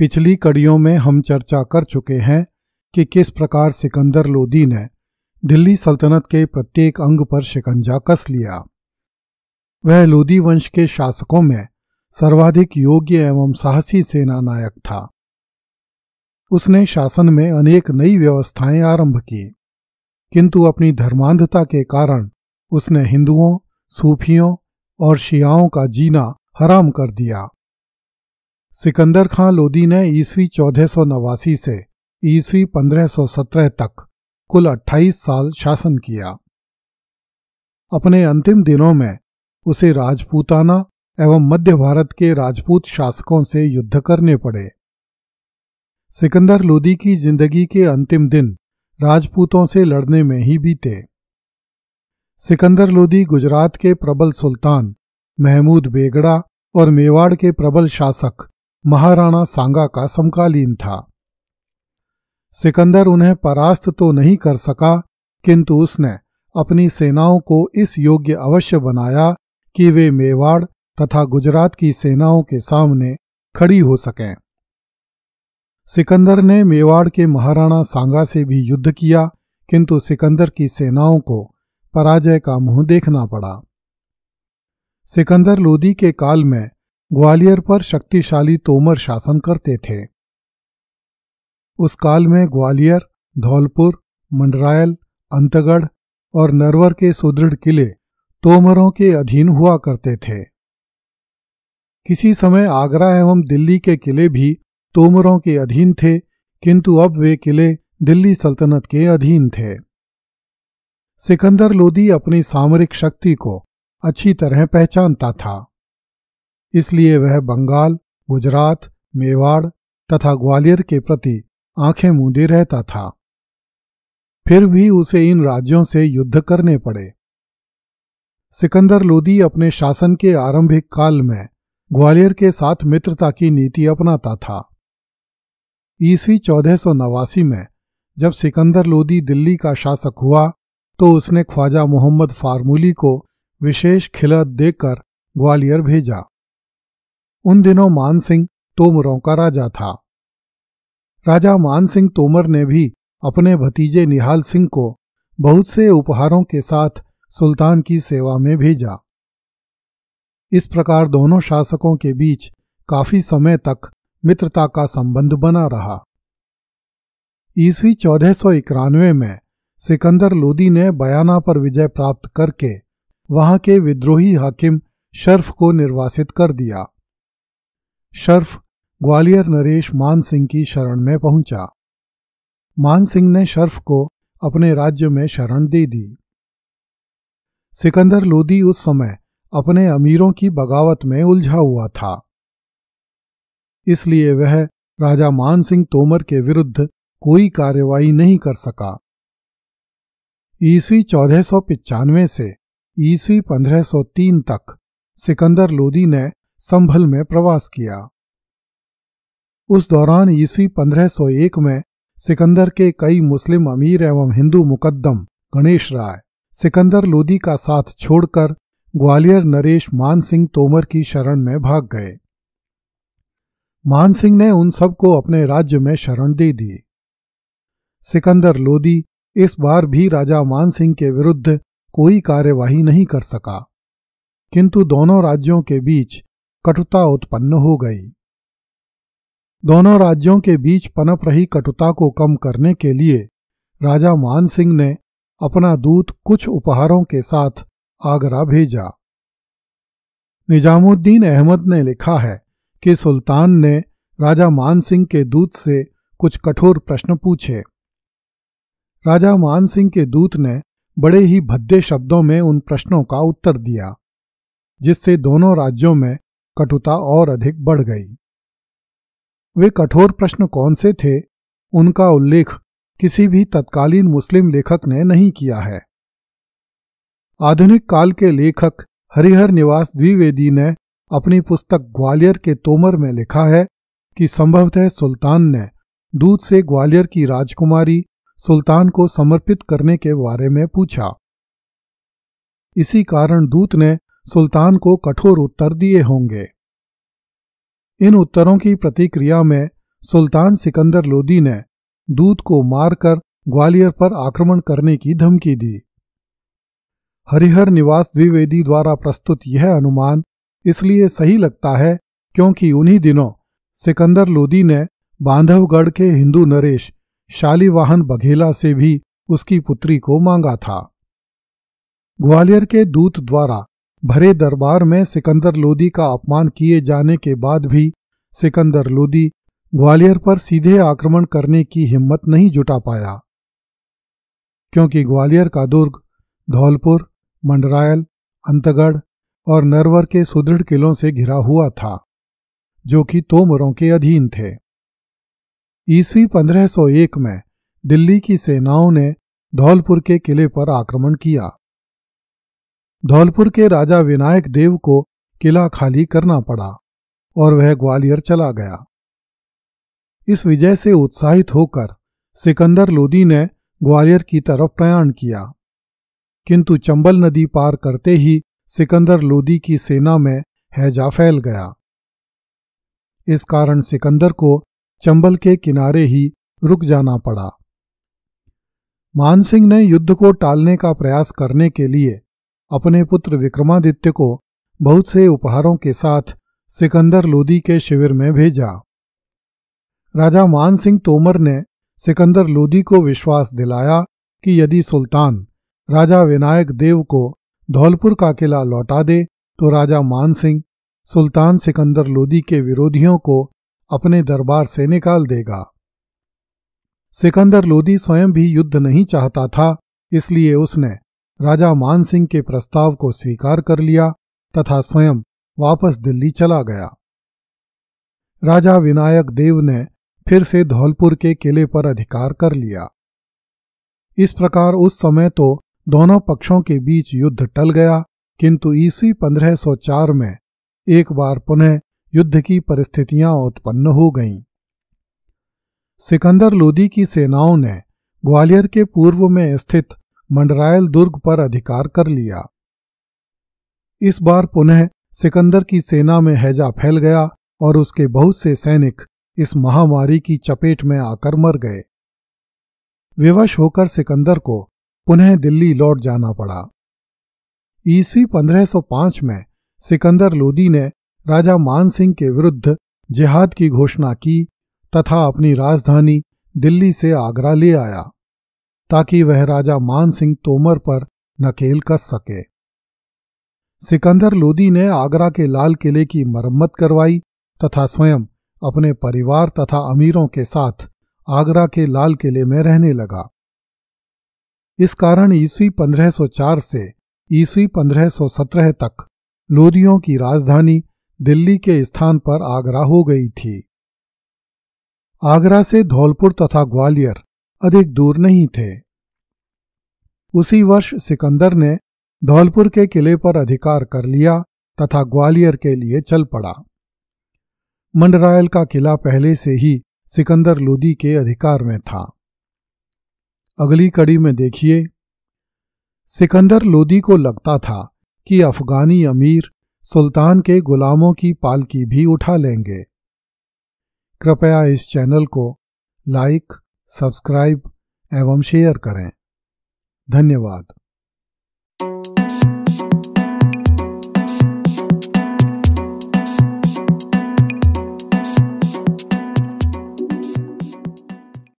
पिछली कड़ियों में हम चर्चा कर चुके हैं कि किस प्रकार सिकंदर लोदी ने दिल्ली सल्तनत के प्रत्येक अंग पर शिकंजा कस लिया। वह लोदी वंश के शासकों में सर्वाधिक योग्य एवं साहसी सेना नायक था। उसने शासन में अनेक नई व्यवस्थाएं आरंभ की, किंतु अपनी धर्मांधता के कारण उसने हिंदुओं, सूफियों और शियाओं का जीना हराम कर दिया। सिकंदर खां लोदी ने ईस्वी 1489 से ईस्वी 1517 तक कुल 28 साल शासन किया। अपने अंतिम दिनों में उसे राजपूताना एवं मध्य भारत के राजपूत शासकों से युद्ध करने पड़े। सिकंदर लोदी की जिंदगी के अंतिम दिन राजपूतों से लड़ने में ही बीते। सिकंदर लोदी गुजरात के प्रबल सुल्तान महमूद बेगड़ा और मेवाड़ के प्रबल शासक महाराणा सांगा का समकालीन था। सिकंदर उन्हें परास्त तो नहीं कर सका, किंतु उसने अपनी सेनाओं को इस योग्य अवश्य बनाया कि वे मेवाड़ तथा गुजरात की सेनाओं के सामने खड़ी हो सकें। सिकंदर ने मेवाड़ के महाराणा सांगा से भी युद्ध किया, किंतु सिकंदर की सेनाओं को पराजय का मुंह देखना पड़ा। सिकंदर लोदी के काल में ग्वालियर पर शक्तिशाली तोमर शासन करते थे। उस काल में ग्वालियर, धौलपुर, मंडरायल, अंतगढ़ और नरवर के सुदृढ़ किले तोमरों के अधीन हुआ करते थे। किसी समय आगरा एवं दिल्ली के किले भी तोमरों के अधीन थे, किंतु अब वे किले दिल्ली सल्तनत के अधीन थे। सिकंदर लोदी अपनी सामरिक शक्ति को अच्छी तरह पहचानता था, इसलिए वह बंगाल, गुजरात, मेवाड़ तथा ग्वालियर के प्रति आंखें मूंदे रहता था। फिर भी उसे इन राज्यों से युद्ध करने पड़े। सिकंदर लोदी अपने शासन के आरंभिक काल में ग्वालियर के साथ मित्रता की नीति अपनाता था। ईस्वी 1489 में जब सिकंदर लोदी दिल्ली का शासक हुआ तो उसने ख्वाजा मोहम्मद फारमूली को विशेष खिलत देकर ग्वालियर भेजा। उन दिनों मान सिंह तोमरों का राजा था। राजा मान सिंह तोमर ने भी अपने भतीजे निहाल सिंह को बहुत से उपहारों के साथ सुल्तान की सेवा में भेजा। इस प्रकार दोनों शासकों के बीच काफी समय तक मित्रता का संबंध बना रहा। ईस्वी 1491 में सिकंदर लोदी ने बयाना पर विजय प्राप्त करके वहां के विद्रोही हाकिम शर्फ को निर्वासित कर दिया। शर्फ ग्वालियर नरेश मान सिंह की शरण में पहुंचा। मान सिंह ने शर्फ को अपने राज्य में शरण दे दी। सिकंदर लोदी उस समय अपने अमीरों की बगावत में उलझा हुआ था, इसलिए वह राजा मान सिंह तोमर के विरुद्ध कोई कार्रवाई नहीं कर सका। ईस्वी 1495 से ईस्वी 1503 तक सिकंदर लोदी ने संभल में प्रवास किया। उस दौरान ईस्वी 1501 में सिकंदर के कई मुस्लिम अमीर एवं हिंदू मुकद्दम गणेश राय सिकंदर लोदी का साथ छोड़कर ग्वालियर नरेश मान सिंह तोमर की शरण में भाग गए। मान सिंह ने उन सबको अपने राज्य में शरण दे दी। सिकंदर लोदी इस बार भी राजा मान सिंह के विरुद्ध कोई कार्यवाही नहीं कर सका, किंतु दोनों राज्यों के बीच कटुता उत्पन्न हो गई। दोनों राज्यों के बीच पनप रही कटुता को कम करने के लिए राजा मान सिंह ने अपना दूत कुछ उपहारों के साथ आगरा भेजा। निजामुद्दीन अहमद ने लिखा है कि सुल्तान ने राजा मान सिंह के दूत से कुछ कठोर प्रश्न पूछे। राजा मान सिंह के दूत ने बड़े ही भद्दे शब्दों में उन प्रश्नों का उत्तर दिया, जिससे दोनों राज्यों में कटुता और अधिक बढ़ गई। वे कठोर प्रश्न कौन से थे, उनका उल्लेख किसी भी तत्कालीन मुस्लिम लेखक ने नहीं किया है। आधुनिक काल के लेखक हरिहर निवास द्विवेदी ने अपनी पुस्तक ग्वालियर के तोमर में लिखा है कि संभवतः सुल्तान ने दूत से ग्वालियर की राजकुमारी सुल्तान को समर्पित करने के बारे में पूछा। इसी कारण दूत ने सुल्तान को कठोर उत्तर दिए होंगे। इन उत्तरों की प्रतिक्रिया में सुल्तान सिकंदर लोदी ने दूत को मारकर ग्वालियर पर आक्रमण करने की धमकी दी। हरिहर निवास द्विवेदी द्वारा प्रस्तुत यह अनुमान इसलिए सही लगता है क्योंकि उन्हीं दिनों सिकंदर लोदी ने बांधवगढ़ के हिंदू नरेश शालिवाहन बघेला से भी उसकी पुत्री को मांगा था। ग्वालियर के दूत द्वारा भरे दरबार में सिकंदर लोदी का अपमान किए जाने के बाद भी सिकंदर लोदी ग्वालियर पर सीधे आक्रमण करने की हिम्मत नहीं जुटा पाया, क्योंकि ग्वालियर का दुर्ग धौलपुर, मंडरायल, अंतगढ़ और नरवर के सुदृढ़ किलों से घिरा हुआ था, जो कि तोमरों के अधीन थे। ईस्वी 1501 में दिल्ली की सेनाओं ने धौलपुर के किले पर आक्रमण किया। धौलपुर के राजा विनायक देव को किला खाली करना पड़ा और वह ग्वालियर चला गया। इस विजय से उत्साहित होकर सिकंदर लोदी ने ग्वालियर की तरफ प्रयाण किया, किंतु चंबल नदी पार करते ही सिकंदर लोदी की सेना में हैजा फैल गया। इस कारण सिकंदर को चंबल के किनारे ही रुक जाना पड़ा। मानसिंह ने युद्ध को टालने का प्रयास करने के लिए अपने पुत्र विक्रमादित्य को बहुत से उपहारों के साथ सिकंदर लोदी के शिविर में भेजा। राजा मानसिंह तोमर ने सिकंदर लोदी को विश्वास दिलाया कि यदि सुल्तान राजा विनायक देव को धौलपुर का किला लौटा दे तो राजा मानसिंह सुल्तान सिकंदर लोदी के विरोधियों को अपने दरबार से निकाल देगा। सिकंदर लोदी स्वयं भी युद्ध नहीं चाहता था, इसलिए उसने राजा मानसिंह के प्रस्ताव को स्वीकार कर लिया तथा स्वयं वापस दिल्ली चला गया। राजा विनायक देव ने फिर से धौलपुर के किले पर अधिकार कर लिया। इस प्रकार उस समय तो दोनों पक्षों के बीच युद्ध टल गया, किंतु ईस्वी 1504 में एक बार पुनः युद्ध की परिस्थितियां उत्पन्न हो गईं। सिकंदर लोदी की सेनाओं ने ग्वालियर के पूर्व में स्थित मंडरायल दुर्ग पर अधिकार कर लिया। इस बार पुनः सिकंदर की सेना में हैजा फैल गया और उसके बहुत से सैनिक इस महामारी की चपेट में आकर मर गए। विवश होकर सिकंदर को पुनः दिल्ली लौट जाना पड़ा। ईस्वी 1505 में सिकंदर लोदी ने राजा मानसिंह के विरुद्ध जिहाद की घोषणा की तथा अपनी राजधानी दिल्ली से आगरा ले आया, ताकि वह राजा मानसिंह तोमर पर नकेल कस सके। सिकंदर लोदी ने आगरा के लाल किले की मरम्मत करवाई तथा स्वयं अपने परिवार तथा अमीरों के साथ आगरा के लाल किले में रहने लगा। इस कारण ईस्वी 1504 से ईस्वी 1517 तक लोदियों की राजधानी दिल्ली के स्थान पर आगरा हो गई थी। आगरा से धौलपुर तथा ग्वालियर अधिक दूर नहीं थे। उसी वर्ष सिकंदर ने धौलपुर के किले पर अधिकार कर लिया तथा ग्वालियर के लिए चल पड़ा। मंडरायल का किला पहले से ही सिकंदर लोदी के अधिकार में था। अगली कड़ी में देखिए, सिकंदर लोदी को लगता था कि अफगानी अमीर सुल्तान के गुलामों की पालकी भी उठा लेंगे। कृपया इस चैनल को लाइक, सब्सक्राइब एवं शेयर करें। धन्यवाद।